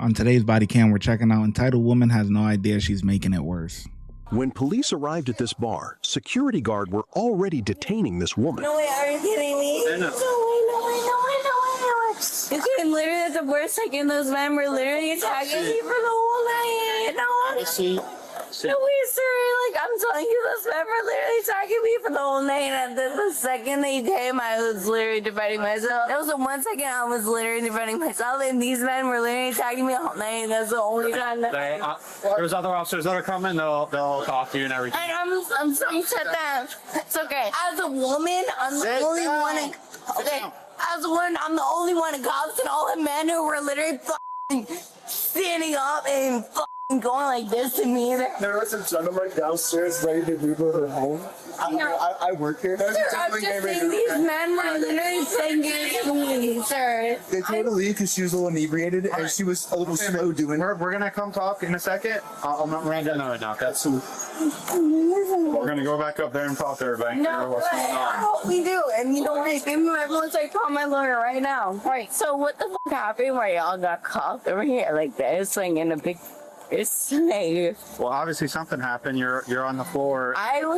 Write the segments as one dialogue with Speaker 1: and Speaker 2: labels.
Speaker 1: On today's body cam, we're checking out entitled woman has no idea she's making it worse.
Speaker 2: When police arrived at this bar, security guard were already detaining this woman.
Speaker 3: No way, are you kidding me? No way, no way, no way, no way. You couldn't literally at the worst second, those men were literally attacking me for the whole night. No way, sir. Like, I'm telling you, those men were literally attacking me for the whole night. And then the second they came, I was literally defending myself. That was the 1 second I was literally defending myself, and these men were literally attacking me all night. That's the only time that
Speaker 4: there's other officers that are coming. They'll talk to you and everything.
Speaker 3: And I'm so upset that it's okay. As a woman, I'm the only one. Okay. As a woman, I'm the only one in cops and all the men who were literally standing up and going like this to me.
Speaker 5: There was a gentleman downstairs ready to move her home. I work here.
Speaker 3: Sir, I'm just saying these men were literally saying it to me, sir.
Speaker 5: They told her to leave because she was a little inebriated and she was a little slow doing it.
Speaker 4: We're gonna come talk in a second. I'm not Miranda right now. That's we're gonna go back up there and talk to everybody.
Speaker 3: No,
Speaker 4: what's going on.
Speaker 3: we do, and you know what? Everyone's like, call my lawyer right now. Right. So what the fuck happened where y'all got cuffed over here like this, like in a big? It's like,
Speaker 4: well, obviously something happened. You're on the floor.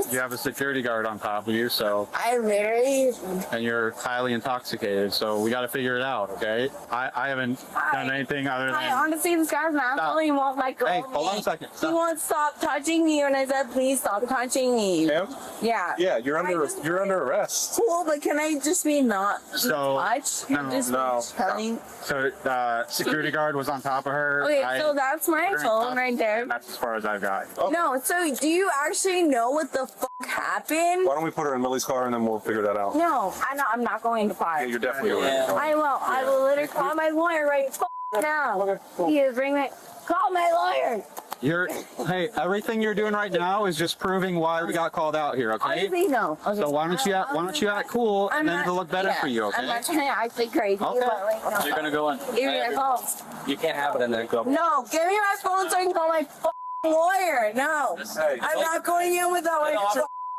Speaker 4: You have a security guard on top of you, so.
Speaker 3: I literally.
Speaker 4: And you're highly intoxicated, so we got to figure it out, okay? I haven't done anything other than.
Speaker 3: Honestly, this guy's an asshole. He won't let go.
Speaker 4: Hey, hold on a second.
Speaker 3: He won't stop touching me, and I said, please stop touching me.
Speaker 5: Him?
Speaker 3: Yeah.
Speaker 5: Yeah, you're under arrest.
Speaker 3: Cool, but can I just be not touch?
Speaker 4: No. So security guard was on top of her.
Speaker 3: Okay, so that's my phone right there.
Speaker 4: That's as far as I've got.
Speaker 5: Okay.
Speaker 3: No, so do you actually know what the fuck happened?
Speaker 5: Why don't we put her in Millie's car and then we'll figure that out?
Speaker 3: No, I'm not going to fire.
Speaker 5: Yeah, you're definitely going to.
Speaker 3: I will. I will literally call my lawyer right now.
Speaker 5: Okay.
Speaker 3: He is call my lawyer.
Speaker 4: Hey, everything you're doing right now is just proving why we got called out here, okay?
Speaker 3: Honestly, no.
Speaker 4: So why don't you act cool and then it'll look better for you, okay?
Speaker 3: I'm not trying to act like crazy.
Speaker 4: Okay.
Speaker 3: But like, no.
Speaker 4: You're gonna go in.
Speaker 3: Give me my phone.
Speaker 4: You can't have it in there. Go.
Speaker 3: No, give me my phone so I can call my lawyer. No.
Speaker 5: Hey,
Speaker 3: I'm not going in without my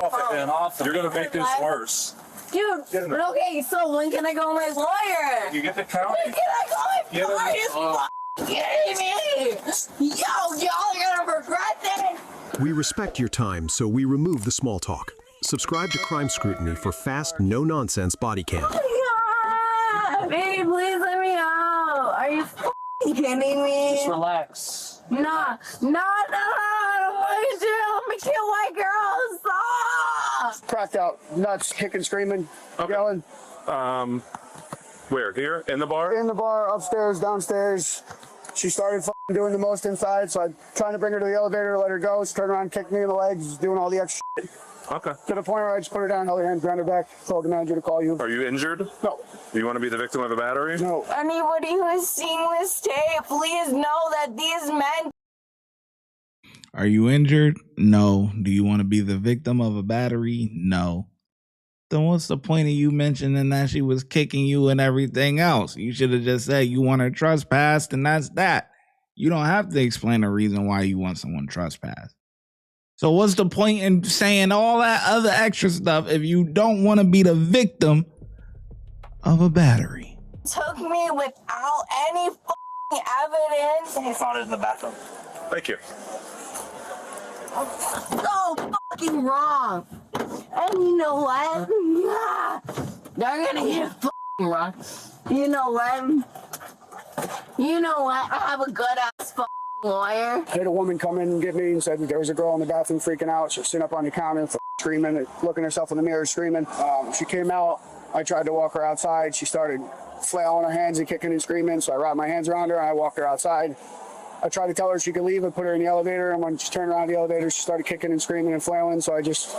Speaker 3: phone.
Speaker 5: You're going to make this worse.
Speaker 3: Dude, but okay, so when can I call my lawyer?
Speaker 5: You get the count?
Speaker 3: When can I call my lawyer? Kidding me? Yo, y'all are gonna regret it.
Speaker 2: We respect your time, so we remove the small talk. Subscribe to Crime Scrutiny for fast, no-nonsense body cam.
Speaker 3: Oh my God. Baby, please let me out. Are you kidding me?
Speaker 4: Just relax.
Speaker 3: No. I don't want to do. I'm gonna kill white girls. Ah!
Speaker 6: Cracked out, nuts, kicking, screaming, yelling.
Speaker 5: Where? Here? In the bar?
Speaker 6: In the bar, upstairs, downstairs. She started doing the most inside, so I'm trying to bring her to the elevator, let her go. She turned around, kicked me in the legs, doing all the extra shit.
Speaker 5: Okay.
Speaker 6: To the point where I just put her down, held her hand, ground her back, told the manager to call you.
Speaker 5: Are you injured?
Speaker 6: No.
Speaker 5: Do you want to be the victim of a battery?
Speaker 6: No.
Speaker 3: Anybody who is seeing this tape, please know that these men.
Speaker 1: Are you injured? No. Do you want to be the victim of a battery? No. Then what's the point of you mentioning that she was kicking you and everything else? You should have just said you want her trespassed and that's that. You don't have to explain a reason why you want someone trespassed. So what's the point in saying all that other extra stuff if you don't want to be the victim of a battery?
Speaker 3: Took me without any evidence.
Speaker 5: Someone found it in the bathroom. Thank you.
Speaker 3: So fucking wrong. And you know what? They're gonna get fucking wrong. You know what? I have a good ass fucking lawyer.
Speaker 6: I had a woman come in and get me and said that there was a girl in the bathroom freaking out. She was sitting up on the counter, screaming, looking herself in the mirror, screaming. She came out. I tried to walk her outside. She started flailing her hands and kicking and screaming. So I wrapped my hands around her and I walked her outside. I tried to tell her she could leave and put her in the elevator. And when she turned around the elevator, she started kicking and screaming and flailing. So I just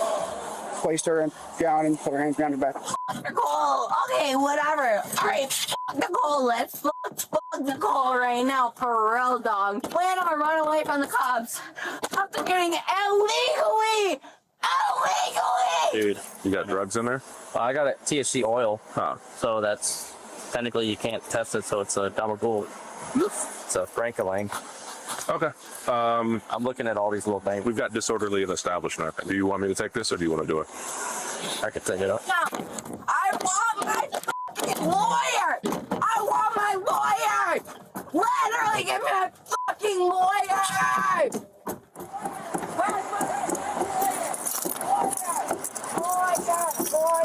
Speaker 6: placed her down and put her hands behind her back.
Speaker 3: Nicole, okay, whatever. All right, Nicole, let's fuck Nicole right now, for real, dog. Plan on running away from the cops. After getting illegally.
Speaker 5: Dude, you got drugs in there?
Speaker 7: I got a THC oil,
Speaker 5: Huh.
Speaker 7: so that's technically you can't test it, so it's a double gold. It's a Frankenlang.
Speaker 5: Okay.
Speaker 7: I'm looking at all these little things.
Speaker 5: We've got disorderly in establishment. Do you want me to take this or do you want to do it?
Speaker 7: I could take it up.
Speaker 3: No, I want my fucking lawyer. I want my lawyer. Let her Somebody get me a fucking lawyer!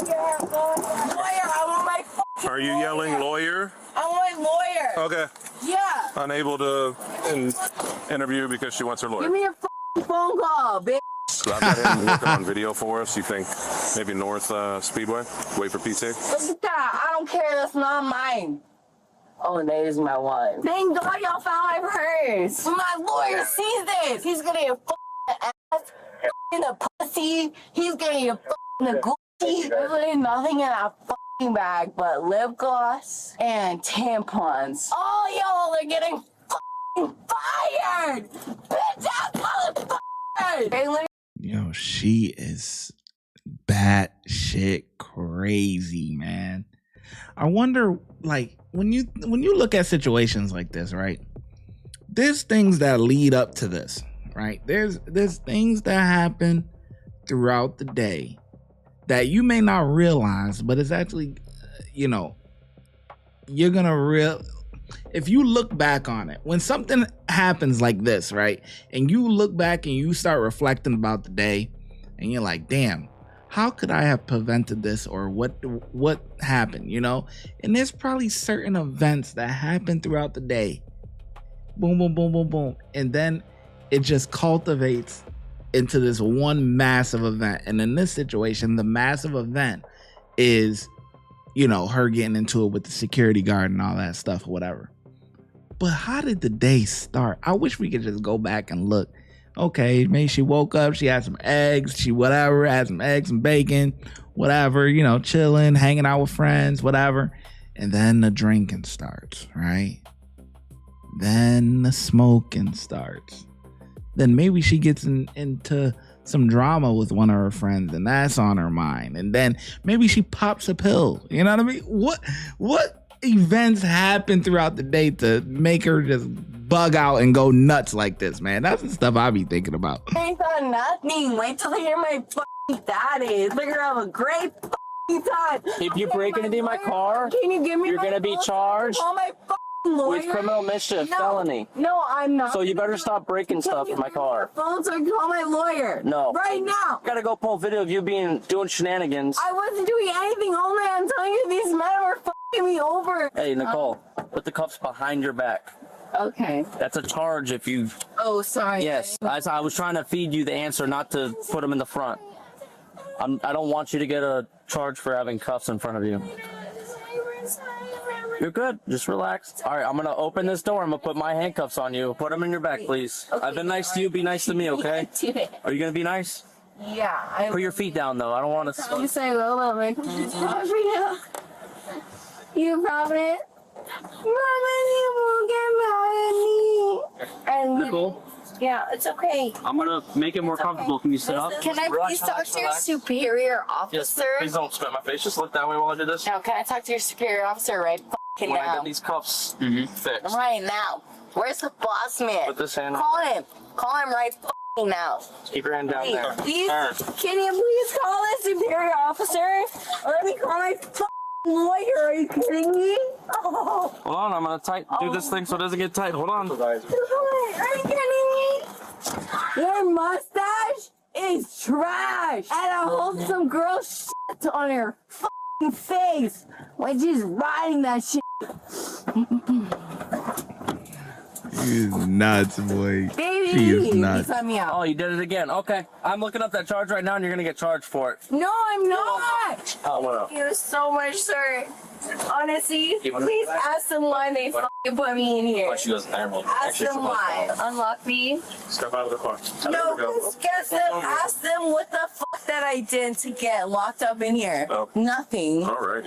Speaker 3: Lawyer, I want my fucking
Speaker 8: Are you yelling lawyer?
Speaker 3: I want my lawyer.
Speaker 8: Okay.
Speaker 3: Yeah.
Speaker 8: Unable to interview because she wants her lawyer.
Speaker 3: Give me a fucking phone call, bitch.
Speaker 8: So I've got him working on video for us. You think maybe North Speedway? Wait for PT?
Speaker 3: Look at that. I don't care. That's not mine. Oh, and there's my one. Thank God y'all found my purse. When my lawyer sees this, he's gonna get fucking ass in the pussy. He's gonna get fucking the Gucci. There's really nothing in that fucking bag but lip gloss and tampons. All y'all are getting fucking fired. Bitch ass motherfucker. They literally
Speaker 1: Yo, she is batshit crazy, man. I wonder, like, when you look at situations like this, right? There's things that lead up to this, right? There's things that happen throughout the day that you may not realize, but it's actually, you know, you're gonna if you look back on it, when something happens like this, right? And you look back and you start reflecting about the day and you're like, damn, how could I have prevented this, or what happened, you know? And there's probably certain events that happen throughout the day. Boom, boom, boom, boom, boom. And then it just cultivates into this one massive event. And in this situation, the massive event is, you know, her getting into it with the security guard and all that stuff or whatever. But how did the day start? I wish we could just go back and look. Okay, maybe she woke up, she had some eggs, had some eggs and bacon, whatever, you know, chilling, hanging out with friends, whatever. And then the drinking starts, right? Then the smoking starts. Then maybe she gets into some drama with one of her friends, and that's on her mind. And then maybe she pops a pill. You know what I mean? What events happen throughout the day to make her just bug out and go nuts like this, man? That's the stuff I be thinking about.
Speaker 3: I ain't got nothing. Wait till I hear my fucking daddy. We're gonna have a great fucking time.
Speaker 7: If you break into my car,
Speaker 3: can you give me
Speaker 7: you're
Speaker 3: my
Speaker 7: gonna be
Speaker 3: phone?
Speaker 7: charged
Speaker 3: Call my fucking lawyer.
Speaker 7: with criminal mischief,
Speaker 3: No.
Speaker 7: felony.
Speaker 3: No, I'm not.
Speaker 7: So you better stop breaking stuff in my car.
Speaker 3: Phone so I can call my lawyer.
Speaker 7: No.
Speaker 3: Right now.
Speaker 7: Gotta go pull a video of you doing shenanigans.
Speaker 3: I wasn't doing anything. Only I'm telling you, these men were fucking me over.
Speaker 7: Hey, Nicole, put the cuffs behind your back.
Speaker 3: Okay.
Speaker 7: That's a charge if you...
Speaker 3: Oh, sorry.
Speaker 7: Yes, I was trying to feed you the answer, not to put them in the front. I don't want you to get a charge for having cuffs in front of you. You're good. Just relax. All right, I'm going to open this door. I'm going to put my handcuffs on you. Put them in your back, please.
Speaker 3: Okay.
Speaker 7: I've been nice to you. Be nice to me, okay?
Speaker 3: Do it.
Speaker 7: Are you going to be nice?
Speaker 3: Yeah.
Speaker 7: Put your feet down, though. I don't want to...
Speaker 3: I'm saying, well, like, you promise? Promise you won't get mad at me. And
Speaker 7: Nicole,
Speaker 3: yeah, it's okay.
Speaker 7: I'm going to make it more comfortable. Can you sit up?
Speaker 3: Can I please talk to your superior officer?
Speaker 7: Yes, please don't spit my face. Just look that way while I do this.
Speaker 3: Now, can I talk to your superior officer right fucking
Speaker 7: When I
Speaker 3: now?
Speaker 7: get these cuffs fixed.
Speaker 3: Right now. Where's the boss man?
Speaker 7: Put this hand.
Speaker 3: Call him. Call him right fucking now.
Speaker 7: Keep your hand down
Speaker 3: Please,
Speaker 7: there.
Speaker 3: please,
Speaker 7: Turn.
Speaker 3: can you please call the superior officer? Or let me call my fucking lawyer. Are you kidding me? Oh.
Speaker 7: Hold on, I'm gonna do this thing so it doesn't get tight. Hold on.
Speaker 3: Are you kidding me? Your mustache is trash. And I hope some girl shit on your fucking face when she's riding that shit.
Speaker 1: She's nuts, boy.
Speaker 3: Baby,
Speaker 1: She is
Speaker 3: you
Speaker 1: nuts.
Speaker 3: let me out.
Speaker 7: Oh, you did it again. Okay. I'm looking up that charge right now and you're gonna get charged for it.
Speaker 3: No, I'm not.
Speaker 7: Oh, well.
Speaker 3: Thank you so much, sir. Honestly,
Speaker 7: You wanna-
Speaker 3: please ask them why they fucking put me in here.
Speaker 7: She goes,
Speaker 3: Ask them why. Unlock me.
Speaker 8: Step out of the car.
Speaker 3: No, guess them. Ask them what the fuck that I did to get locked up in here.
Speaker 8: Oh.
Speaker 3: Nothing.
Speaker 8: All right.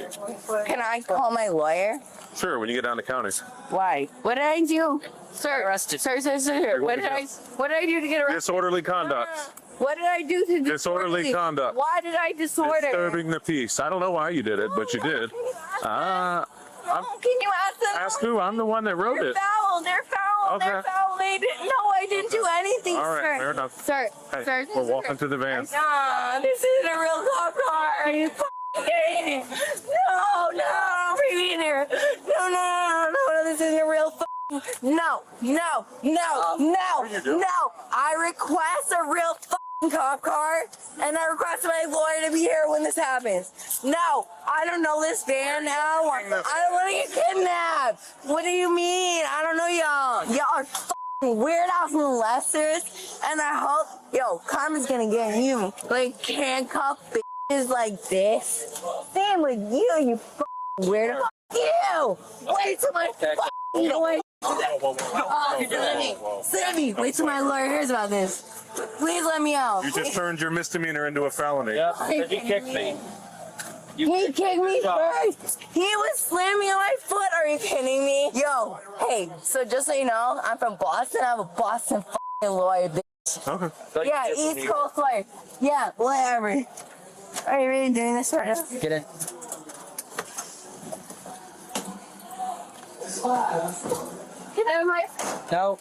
Speaker 3: Can I call my lawyer?
Speaker 8: Sure, when you get down to county.
Speaker 3: Why? What did I do? Sir,
Speaker 7: Arrested.
Speaker 3: Sir. What did I do to get arrested?
Speaker 8: Disorderly conduct.
Speaker 3: What did I do to
Speaker 8: Disorderly conduct.
Speaker 3: Why did I disorder?
Speaker 8: Disturbing the peace. I don't know why you did it, but you did.
Speaker 3: Can you ask them?
Speaker 8: Ask who? I'm the one that wrote
Speaker 3: They're
Speaker 8: it.
Speaker 3: foul. They're foul.
Speaker 8: Okay.
Speaker 3: They're foul. They didn't. No, I didn't do anything,
Speaker 8: All right,
Speaker 3: sir.
Speaker 8: fair enough.
Speaker 3: Sir,
Speaker 8: Hey,
Speaker 3: sir,
Speaker 8: we're walking to the van.
Speaker 3: Nah, this isn't a real cop car. Are you f***ing kidding me? No, bring me in here. No, this isn't a real f***ing No. I request a real cop car, and I request my lawyer to be here when this happens. No, I don't know this van now. I don't want to get kidnapped. What do you mean? I don't know y'all. Y'all are weird ass molesters, and I hope, karma's gonna get you. Like handcuff bitches like this. Same with you weirdo. You! Wait till my Sammy, wait till my lawyer hears about this. Please let me out.
Speaker 8: You just turned your misdemeanor into a felony.
Speaker 7: Yep, because you kicked me.
Speaker 3: He kicked me first. He was slamming on my foot. Are you kidding me? Yo, hey, so just so you know, I'm from Boston. I have a Boston lawyer, bitch.
Speaker 8: Okay.
Speaker 3: Yeah, East Coast lawyer. Yeah, whatever. Are you really doing this right now?
Speaker 7: Get in.
Speaker 3: Get out of my...
Speaker 7: No.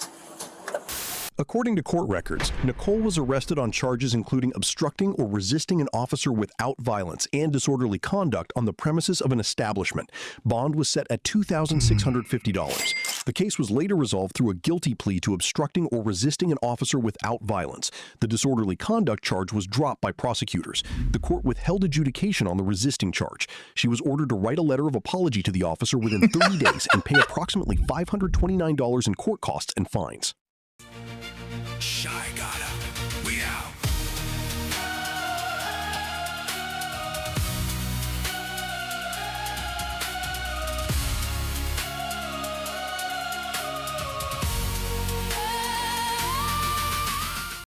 Speaker 2: According to court records, Nicole was arrested on charges including obstructing or resisting an officer without violence and disorderly conduct on the premises of an establishment. Bond was set at $2,650. The case was later resolved through a guilty plea to obstructing or resisting an officer without violence. The disorderly conduct charge was dropped by prosecutors. The court withheld adjudication on the resisting charge. She was ordered to write a letter of apology to the officer within 30 days and pay approximately $529 in court costs and fines.
Speaker 9: ShyGotEm.